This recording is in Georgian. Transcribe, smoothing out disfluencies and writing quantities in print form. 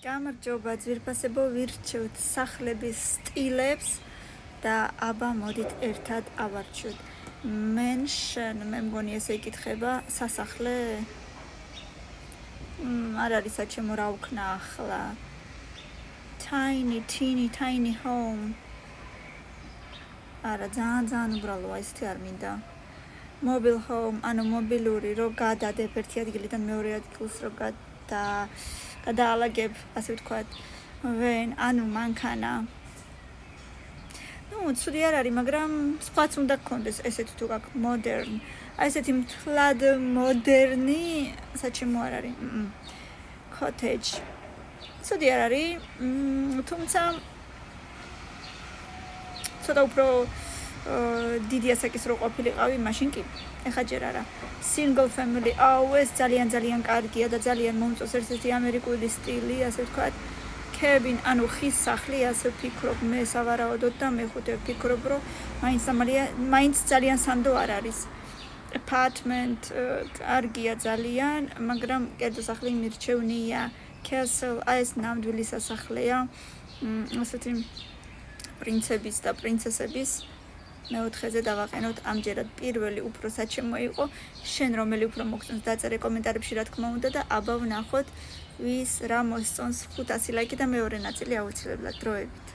გამარჯობა ძვირფასებო, ვირჩევთ სახლების სტილებს და აბა მოდით ერთად ავარჩიოთ. მე მგონი ესე იკითხება სასახლე არ არის საჩემო რა ვქნა ახლა. Tiny home. არა, ძალიან უბრალოა, ესეთი არ მინდა. Mobile home, ანუ მობილური, რო გადადებ ერთი ადგილიდან მეორე ადგილს, რო გადაალაგებ, ასე ვთქვათ, ანუ მანქანა. ცუდი არ არის, მაგრამ სხვაც უნდა გქონდეს, ესეთი თუ გაქვს modern. აი ესეთი მთლად მოდერნი, საჩემო არ არის. Cottage. ცუდი არ არის, თუმცა ცოტა უფრო დიდი ასაკის რო ყოფილიყავი, მაშინ კი. ეხლა ჯერ არა. Single family, ეს ძალიან კარგია და ძალიან მომწონს ერთ-ერთი ამერიკული სტილი, ასე ვთქვათ. Cabin, ანუ ხის სახლი, ასე ვფიქრობ, მე სავარაუდოდ და მეხუთე ვფიქრობ, რომ მაინც ძალიან სანდო არ არის. Apartment, კარგია ძალიან, მაგრამ კერძო სახლი მირჩევნია. Castle, ეს ნამდვილი სასახლეა. ასეთი პრინცების და პრინცესების მეოთხეზე დავაყენოთ ამჯერად პირველი უფრო საჩემო იყო. შენ რომელი უფრო მოგწონს დაწერე კომენტარებში რა თქმა უნდა და აბა ვნახოთ ვის რა მოსწონს 500 ლაიქი და მეორე ნაწილი აუცილებლად დროებით.